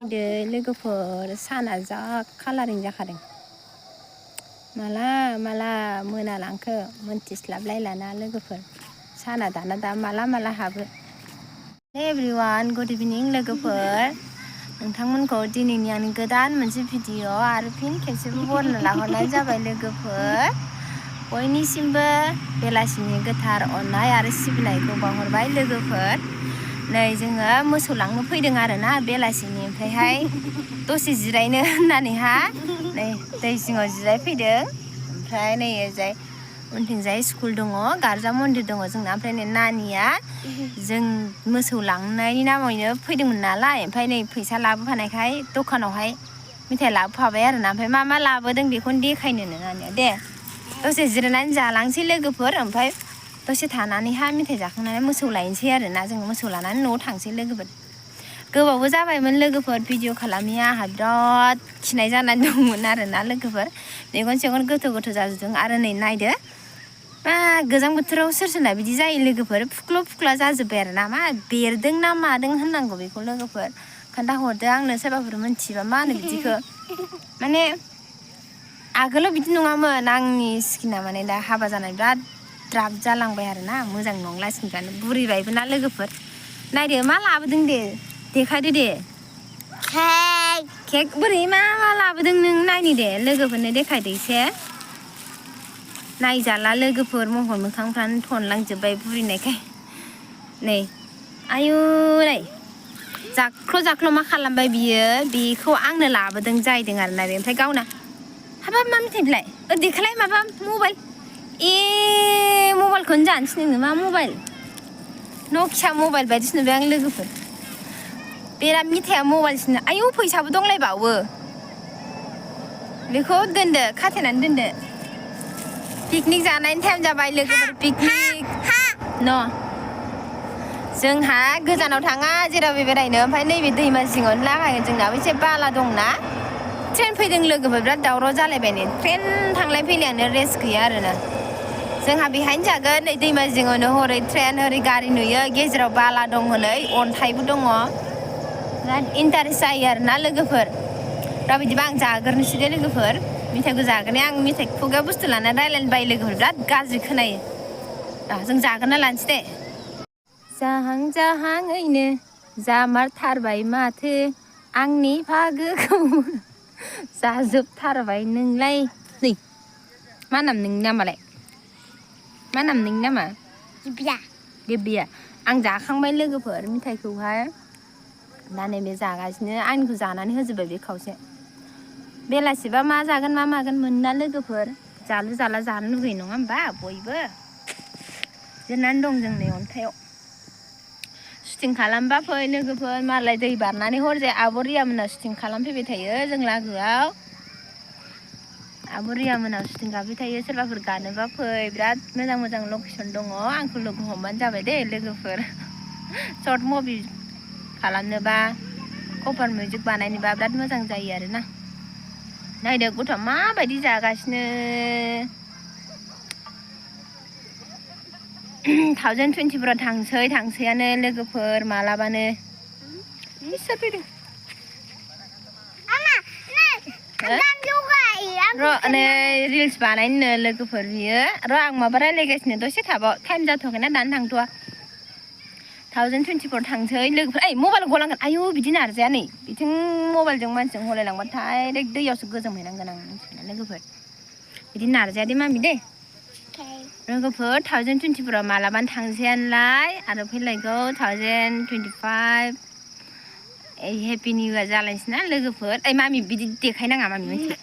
लोगोफोर साना जा कालारिं जाखादों माला मोनालांखो मोनथिस्लाबलायलाना लोगोफोर साना दाना दा माला हाबो एभरिवान गुड इभिनिं लोगोफोर नोंथांमोनखौ दिनैनि आंनि गोदान मोनसे भिडिअ आरो फिन खेबसेबो बरना लाहरनाय जाबाय लोगोफोर बयनिसिमबो बेलासिनि गोथार अननाय आरो सिबिनायखौ बावहरबाय लोगोफोर नै जोङो मोसौ लांनो फैदों आरोना बेलासिनि ओमफ्रायहाय दसे जिरायनो होननानैहा नै दै जिङाव जिरायफैदों ओमफ्राय नै ओजाय उनथिंजाय स्कुल दङ गारजा मन्दिर दङ जोंना ओमफ्राय नै नानिया जों मोसौ लांनायनि नामैनो फैदोंमोन नालाय ओमफ्राय नै फैसा लाबोफानायखाय दखानावहाय मेथाइ लाबोफाबाय आरोना ओमफ्राय मा लाबोदों बेखौनो देखायनो नानिया दे दसे जिरायनानै जालांसै लोगोफोर ओमफ्राय दसे थानानैहा मेथाइ जाखांनानै मोसौ लायनोसै आरोना जों मोसौ लानानै न'आव थांसै लोगोफोर गोबावबो जाबायमोन लोगोफोर भिडिअ खालामिया आंहा बिराद खिनाय जानानै दंमोन आरोना लोगोफोर मेगन सेगन गोथौ जाजोबदों आरो नै नायदो मा गोजां बोथोराव सोरना बिदि जायो लोगोफोर फुख्ला जाजोब्बाय आरोना मा बेरदों ना मादों होननांगौ बेखौ लोगोफोर खोन्थाहरदो आंनो सोरबाफोर मिन्थिबा मा होनो बिदिखौ माने आगोलाव बिदि नङामोन आंनि स्किना माने दा हाबा जानाय बिराद द्राब जालांबाय आरोना मोजां नंला स्किनफ्रानो बुरिबायबो ना लोगोफोर नायदो मा लाबोदों दे देखायदो दे केक बोरै मा लाबोदों नों नायनि दे लोगोफोरनो देखायदो एसे नायजाला लोगोफोर महर मोखांफ्रानो थनलांजोब्बाय बुरिनायखाय नै आयु नै जाख्ल' मा खालामबाय बियो बेखौ आंनो लाबोदों जाहैदों आरोना बे ओमफ्राय गावना हाबाब मा मेथाइ बिलाय देखायलाय माबा मबाइल मबाइलखौनो जानोसै नोङो मा मबाइल नकिया मबाइल बायदिसो नुबाय आं लोगोफोर बेरा मिथाइया मबाइलसो आयौ फैसाबो दंलायबावो बेखौ दोनदो खाथेनानै दोनदो पिकनिक जानायनि टाइम जाबाय लोगोफोर पिकनिक न' जोंहा गोजानाव थाङा जेरावबो बेरायनो ओमफ्राय नैबे दैमा जिङावनो लागायगोन जोंनाबो एसे बाला दंना ट्रेन फैदों लोगोफोर बिराद दावराव जालायबाय नै ट्रेन थांलाय फैलायानो रेस्ट गैया आरोना जोंहा बेहायनो जागोन नै दैमा जिङावनो हरै ट्रेन ओरै गारि नुयो गेजेराव बाला दं हनै अन्थाइबो दङ बिराद इन्टारेस्ट जायो आरोना लोगोफोर दा बिदिबा आं जाग्रोनोसै दे लोगोफोर मेथाइखौ जाग्रोनाया आं मेथाइ खुगायाव बुस्थु लानानै रायलायनो बायो लोगोफोर बिराद गाज्रि खोनायो जों जाग्रोना लानोसै दे जाहांयैनो जामारथारबाय माथो आंनि फागोखौ जाजोबथारबाय नोंलाय नै मा नाम नोंनि नामालाय मा नाम नोंनि नामा गेबिया आं जाखांबाय लोगोफोर मेथाइखौहाय दा नैबे जागासिनो आंनिखौ जानानै होजोब्बाय बे खावसे बेलासिबा मा जागोन मा मागोन मोनना लोगोफोर जालु जाला जानो लुगैयो नङा होमबा बयबो जिरनानै दं जों नै अन्थाइयाव सुटिं खालामबा फै लोगोफोर मालाय दै बारनानै हरजाय आब' रियामोनहा सुटिं खालामफैबाय थायो जों लागोआव आब' रियामोनहा सुटिं गाबबाय थायो सोरबाफोर गानोबा फै बिराद मोजां लकेसन दङ आंखौ लोगो हमबानो जाबाय दे लोगोफोर सर्ट मुभि खालामनोबा कभार मिउजिक बानायनोबा बिराद मोजां जायो आरोना नायदो गथ'आ माबायदि जागासिनो 2024 थांसैयानो लोगोफोर मालाबानो इसोर फैदों नै रिल्स बानायनो लोगोफोर बियो आं माबा रायलायगासिनो दसे थाबाव टाइम जाथ'वाखैना दानो थांथ'वा 2024 थांसै लोगोफोर मबाइल गलांगोन आयु बिदि नारजाया नै बिथिं मबाइलजों मानसिजों हलायलांबा डाइरेक्ट दैयावसो गोजोमहैनांगोन आं मिथिगोना लोगोफोर बिदि नारजाया दे मामि दे लोगोफोर 2024 मालाबानो थांसैयानोलाय आरो फैलायगौ 2025 हेपि निउ इयार जालायनोसै ना लोगोफोर मामि बिदि देखायनाङा मामि मिथिबाय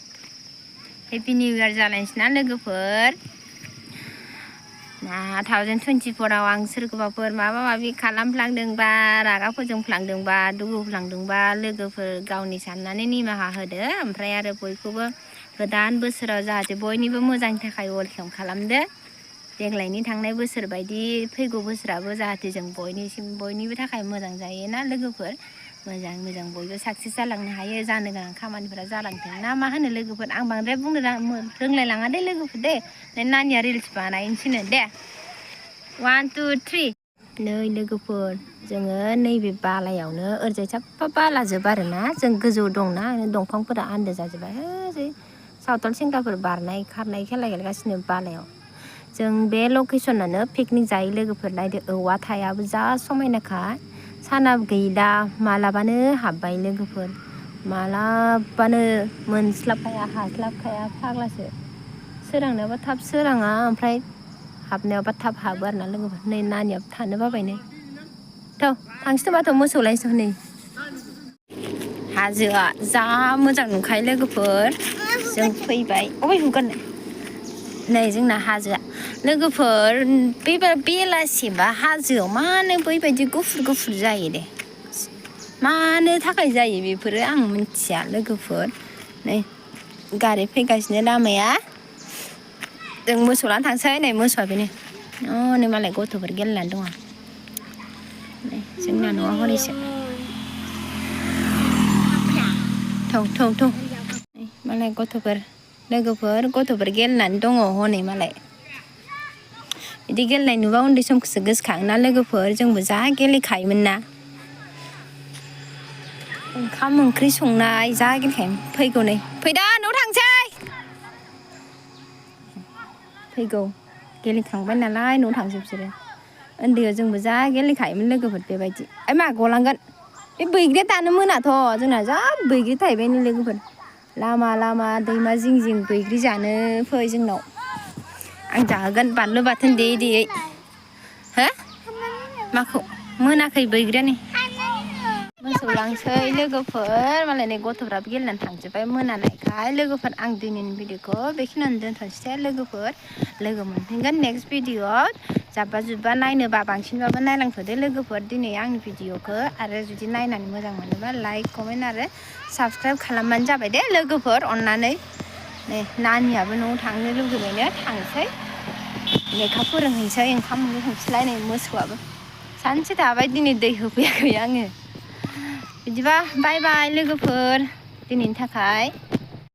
हेपि निउ इयार जालायनोसै ना लोगोफोर ना 2024 आव आं सोरखौबाफोर माबा माबि खालामफ्लांदोंबा रागा फोजोंफ्लांदोंबा दुगुफ्लांदोंबा लोगोफोर गावनि साननानै निमाहा होदो ओमफ्राय आरो बयखौबो गोदान बोसोराव जाहाथे बयनिबो मोजांनि थाखाय वेलकाम खालामदो देग्लायनि थांनाय बोसोर बायदि फैगौ बोसोराबो जाहाथे जों बयनिबो थाखाय मोजां जायोना लोगोफोर मोजां बयबो साक्सेस जालांनो हायो जानो गोनां खामानिफोरा जालांथों ना मा होनो लोगोफोर आं बांद्राय बुंनो रोंलायलाङा दे लोगोफोर दे नानिया रिल्स बानायनोसैनो दे 1 2 3 नै लोगोफोर जोङो नैबे बालायावनो ओरैजाय साफा बालाजोब आरोना जों गोजौ दंना दंफांफोरा आन्दो जाजोब्बाय ओरै सावथाल सेंग्राफोर बारनाय खारनाय खेला गेलेगासिनो बालायाव जों बे लकेसनानो पिकनिक जायो लोगोफोर नायदो औवा थायाबो जा समायनाखा साना गैला मालाबानो हाबबाय लोगोफोर मालाबानो मोनस्लाबखाया हास्लाबखाया फाग्लासो सोरांनायावबा थाब सोराङा ओमफ्राय हाबनायावबा थाब हाबो आरोना लोगोफोर नै नानियाबो थानो बाबायनो थ' थांसै माथ' मोसौ लायनोसै नै हाजोआ जा मोजां नुखायो लोगोफोर जों फैबाय अबे हुगारनाय नै जोंना हाजोआ लोगोफोर बेलासिबा हाजोआव मानो बैबायदि गुफुर गुफुर जायो दे मानो थाखाय जायो बेफोरो आं मिथिया लोगोफोर नै गारि फैगासिनो लामाया जों मोसौ लाना थांसै नै मोसौआ बेनो नै मालाय गथ'फोर गेलेनानै दङ नै जोंना न'आ हरैसो थौ मालाय गथ'फोर गेलेनानै दङ हनै मालाय बिदि गेलेनाय नुबा उन्दै समखौसो गोसोखाङोना लोगोफोर जोंबो जा गेलेखायोमोन ना ओंखाम ओंख्रि संनाय जा गेलेखायोमोन फैगौ नै फैदा न'आव थांसै फैगौ गेलेखांबाय नालाय न'आव थांसै बिसोरो उन्दैयाव जोंबो जा गेलेखायोमोन लोगोफोर बेबायदि ओइ मा गलांगोन बे बैग्रिया दानो मोनाथ' जोंना जा बैग्रि थाहैबाय नै लोगोफोर लामा लामा दैमा जिं जिं बैग्रि जानो फै जोंनाव आं जाहोगोन बानलु बाथोन देयै देयै हो माखौ मोनाखै बैग्रिया नै मोसौ लांसै लोगोफोर मालाय नै गथ'फ्राबो गेलेनानै थांजोब्बाय मोनानायखाय लोगोफोर आं दिनैनि भिडिअखौ बेखिनियावनो दोनथ'नोसै लोगोफोर लोगो मोनफिनगोन नेक्स्ट भिडिअआव जाब्बा जुब्बा नायनोबा बांसिनबाबो नायलांथ'दो लोगोफोर दिनै आंनि भिडिअखौ आरो जुदि नायनानै मोजां मोनोबा लाइक कमेन्ट आरो साबस्क्राइब खालामबानो जाबाय दे लोगोफोर अननानै नै नानियाबो न'आव थांनो लुगैबायनो थांसै लेखा फोरोंहैनोसै ओंखाम ओंख्रि संसैलाय नै मोसौआबो सानसे थाबाय दिनै दै होफैयाखै आङो बिदिबा बाय बाय लोगोफोर दिनैनि थाखाय